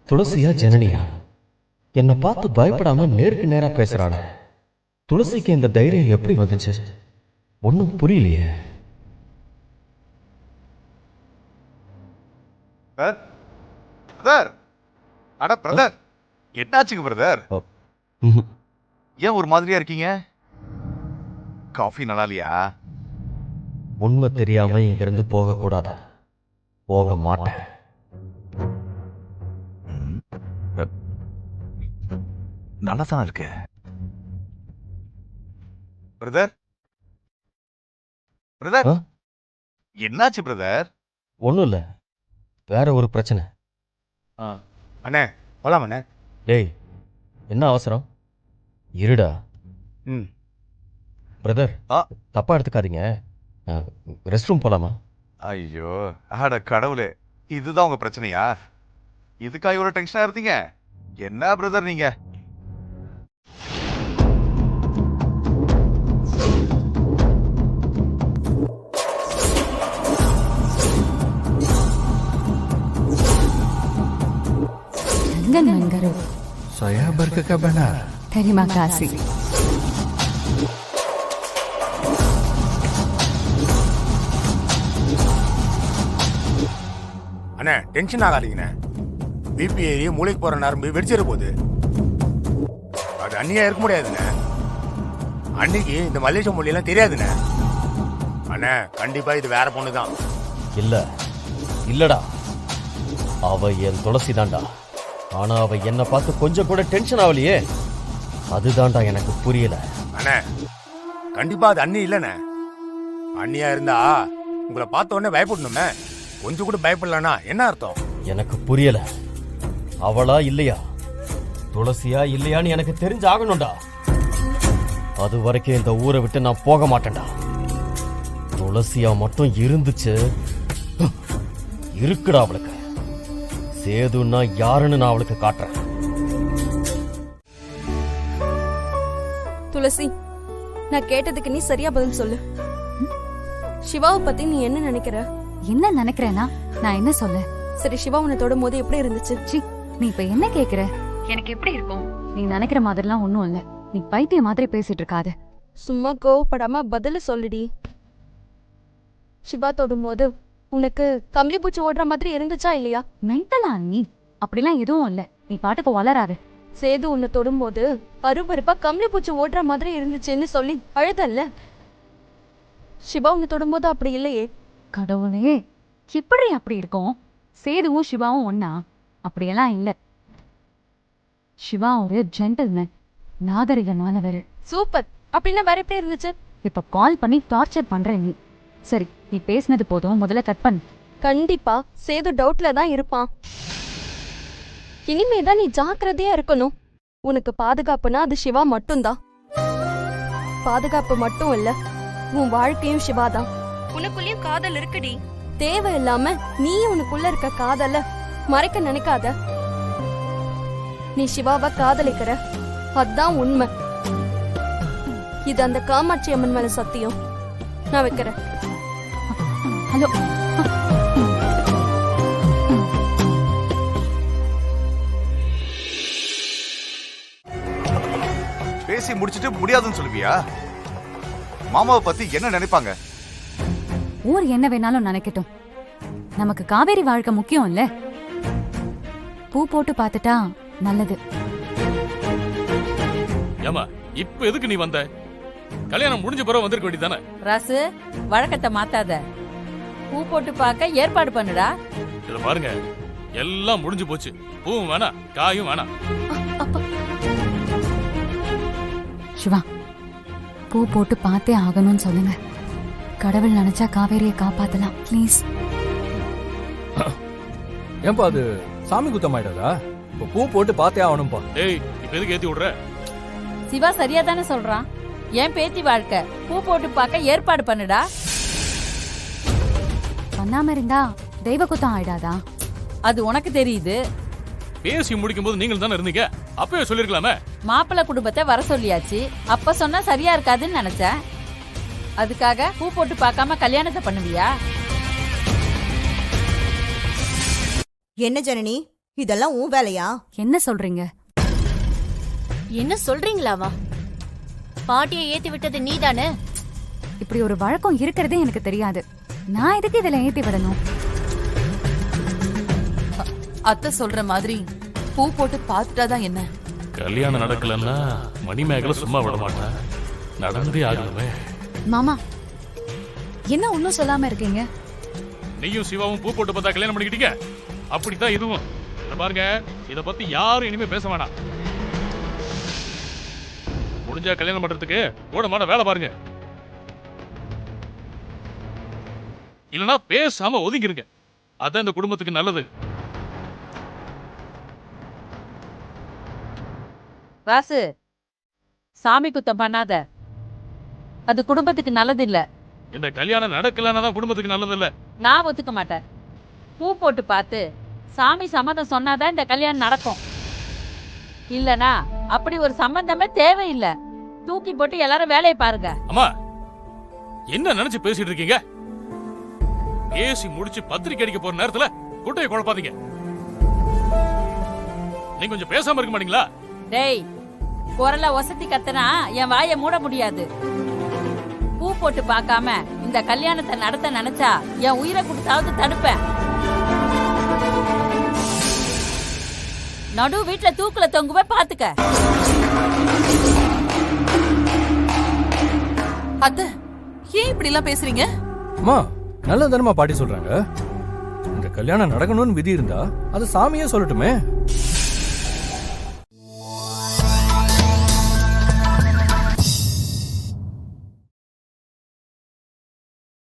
துளசியா ஜனனியா? என்னை பார்த்து பயப்படாம நேருக்கு நேரா பேசுறான. துளசிக்கு இந்த தைரியம் எப்படி வந்துச்சு? ஒன்றும் புரியலையே. பிரதர், அட பிரதர், என்னாச்சுங்க பிரதர்? ஏன் ஒரு மாதிரியா இருக்கீங்க? காஃபி நல்லா இல்லையா? உண்மை தெரியாம இங்கிருந்து போக கூடாது. போக மாட்டேன். நல்லா தான் இருக்கு பிரதர். பிரதர், என்னாச்சு பிரதர்? ஒன்றும் இல்லை, வேற ஒரு பிரச்சனை. அண்ணே போலாம் அண்ணே. டேய், என்ன அவசரம்? இருடா. பிரதர், தப்பா எடுத்துக்காதீங்க. ரெஸ்ட் ரூம் போலாமா? ஐயோ, அட கடவுளே, இதுதான் உங்க பிரச்சனையா? இதுக்கா இவ்வளவு டென்ஷனா இருந்தீங்க? என்ன பிரதர் நீங்க? Saya berkebenar. Terima kasih. அண்ணே டென்ஷன் ஆகாதீங்கண்ணே. பிபி ஏறி மூளைக்கு போற நரம்பு வெடிச்சிட போகுது. அது அண்ணியா இருக்க முடியாதுண்ணே. அன்னைக்கு இந்த மலேசிய மொழியெல்லாம் தெரியாதுண்ணே. அண்ணே கண்டிப்பா இது வேற பொண்ணு தான். இல்லடா, அவ என் துளசி தான்டா. ஆனா அவ என்ன பார்த்து கொஞ்சம் கூட டென்ஷன் ஆகலையே. அதுதான்டா எனக்கு புரியல. அண்ணே கண்டிப்பா அது அண்ணி இல்லண்ணே. அண்ணியா இருந்தா உங்களை பார்த்த உடனே பயப்படணுமே. கொஞ்சம் கூட பயப்படலனா என்ன அர்த்தம்? எனக்கு புரியல. அவளா இல்லையா, துளசியா இல்லையான்னு எனக்கு தெரிஞ்சாகணும்டா. அது வரைக்கும் இந்த ஊரை விட்டு நான் போக மாட்டேன்டா. துளசியா மட்டும் இருந்துச்சு, இருக்குடா அவளுக்கு. சேதுன்னா யாருன்னு நான் அவளுக்கு காட்டுறேன். துளசி, நான் கேட்டதுக்கு நீ சரியா பதில் சொல்லு. சிவாவை பத்தி நீ என்ன நினைக்கிற? என்ன நினைக்கிறேனா? நான் என்ன சொல்ல? சரி, சிவா உன்னை தொடும் போது எப்படி இருந்துச்சு? சி, நீ இப்ப என்ன கேக்குற? எனக்கு எப்படி இருக்கும்? நீ நினைக்கிற மாதிரிலாம் ஒண்ணும் இல்ல. நீ பைத்திய மாதிரி பேசிட்டு இருக்காத. சும்மா கோவப்படாம பதில சொல்லுடி. சிவா தொடும் போது உனக்கு கம்பளி பூச்சி ஓடுற மாதிரி இருந்துச்சா இல்லையா? மென்டலா நீ? அப்படிலாம் எதுவும் இல்ல. நீ பாட்டுக்கு வளராரு. சேது உன்னை தொடும் போது பருபருப்பா கம்பளி பூச்சி ஓடுற மாதிரி இருந்துச்சுன்னு சொல்லி அழுதல்ல. சிவா உன்னை தொடும் போது அப்படி இல்லையே. கடவுளே, எப்படி அப்படி இருக்கும்? சேதுவும் சிவாவும் ஒன்னா? அப்படியெல்லாம் இல்ல. சிவா ஒரு ஜென்டில்மேன், நாகரிகமானவர். சூப்பர். அப்படின்னா வேற எப்படி இருந்துச்சு? இப்ப கால் பண்ணி டார்ச்சர் பண்ற நீ. சரி, நீ பேசினது போதும், முதல்ல கட் பண்ணு. கண்டிப்பா சேது டவுட்ல தான் இருப்பான். இனிமேதான் நீ ஜாக்கிரதையா இருக்கணும். உனக்கு பாதுகாப்புனா அது சிவா மட்டும்தான். பாதுகாப்பு மட்டும் இல்ல, உன் வாழ்க்கையும் சிவாதான். உனக்குள்ளயும் காதல் இருக்குடி. தேவையில்லாம நீ உனக்குள்ள இருக்க காதல மறைக்க நினைக்காத. நீ சிவாவை காதலிக்கிற, அதான் உண்மை. இது அந்த காமாட்சி அம்மன் மேல சத்தியம். நான் வைக்கிறேன். ஹலோ. பேசி முடிச்சிட்டு முடியாதுன்னு சொல்லுவியா? மாமாவை பத்தி என்ன நினைப்பாங்க? ஊர் என்ன வேணாலும் நினைக்கட்டும். நமக்கு காவேரி வாழ்க்கை முக்கியம் இல்ல. பூ போட்டு பார்த்துட்டா நல்லது. ஏமா இப்ப எதுக்கு நீ வந்த? கல்யாணம் முடிஞ்ச பிறகு வந்திருக்க வேண்டியதானே? ராசு, வழக்கத்தை மாத்தாத. பூ போட்டு பார்க்க ஏற்பாடு பண்ணுடா. இத பாருங்க, எல்லாம் முடிஞ்சு போச்சு. பூவும் வேணாம், காயும் வேணாம். சிவா, பூ போட்டு பார்த்தே ஆகணும்னு சொல்லுங்க. கடவுள் நினைச்சா காவேரியை காப்பாத்தலாம். ப்ளீஸ். ஏன்பா அது சாமி குத்தமாயிடாதா? இப்ப பூ போட்டு பார்த்தே ஆகணும்பா. டேய், இப்ப எதுக்கு ஏத்தி விடுற? சிவா சரியா தானே சொல்றான். என் பேத்தி வாழ்க்கை, பூ போட்டு பார்க்க ஏற்பாடு பண்ணுடா. பண்ணாம இருந்தா தெய்வ குத்தம் ஆயிடாதா? அது உனக்கு தெரியுது. பேசி முடிக்கும் போது நீங்கள் தானே இருந்தீங்க, அப்பவே சொல்லிருக்கலாமே. மாப்பிள்ளை குடும்பத்தை வர சொல்லியாச்சு. அப்ப சொன்னா சரியா இருக்காதுன்னு நினைச்சேன். அதுக்காக பூ போட்டு பார்க்காம கல்யாணத்தை பண்ணுவியா? என்ன ஜனனி, இதெல்லாம் உன் வேலையா? என்ன சொல்றீங்க? என்ன சொல்றீங்களாவா? பாட்டியை ஏத்தி விட்டது நீதானே? இப்படி ஒரு வழக்கம் இருக்கிறதே எனக்கு தெரியாது. நான் எதுக்கு இதுல ஏத்தி விடணும்? அத்தை சொல்ற மாதிரி பூ போட்டு பாத்துட்டாதான் என்ன? கல்யாணம் நடக்கலன்னா மணிமேகலை சும்மா விட மாட்டேன். நடந்தே ஆகணுமே. மாமா, என்ன ஒன்னும் சொல்லாம இருக்கீங்க? நீயும் சிவாவும் பூ போட்டு பார்த்தா கல்யாணம் பண்ணிக்கிட்டீங்க. அப்படித்தான் இதுவும். இத பாருங்க, இத பத்தி யாரும் இனிமே பேச வேணாம். முடிஞ்சா கல்யாணம் பண்றதுக்கு கூடமான வேலை பாருங்க. இல்லனா பேசாம ஒதுங்கிருங்க. அதான் இந்த குடும்பத்துக்கு நல்லது. ராசு, சாமி குத்தம் பண்ணாத. அது குடும்பத்துக்கு நல்லது இல்ல. இந்த கல்யாணம் நடக்கலன்னா தான் குடும்பத்துக்கு நல்லது இல்ல. நான் ஒத்துக்க மாட்டேன். பூ போட்டு பார்த்து சாமி சம்மதம் சொன்னாதான் இந்த கல்யாணம் நடக்கும். இல்லனா அப்படி ஒரு சம்பந்தமே தேவையில்லை. தூக்கி போட்டு எல்லாரும் வேலையை பாருங்க. அம்மா, என்ன நினைச்சு பேசிட்டு இருக்கீங்க? பேசி முடிச்சு பத்திரிக்கை அடிக்க போற நேரத்துல குட்டையை குழப்பாதீங்க. நீங்க கொஞ்சம் பேசாம இருக்க மாட்டீங்களா? டேய், குரலை ஒசத்தி கத்தனா என் வாயை மூட முடியாது. பூ போட்டு பார்க்காம இந்த கல்யாணத்தை நடத்த நினைச்சா என் உயிரை கொடுத்தாவது தடுப்பேன். நடு வீட்டுல தூக்குல தொங்குவே பாத்துக்க. அத்தை ஏன் இப்படி எல்லாம் பேசுறீங்க? அம்மா, நல்ல தானமா பாட்டி சொல்றாங்க. இந்த கல்யாணம் நடக்கணும்னு விதி இருந்தா அது சாமியே சொல்லட்டுமே.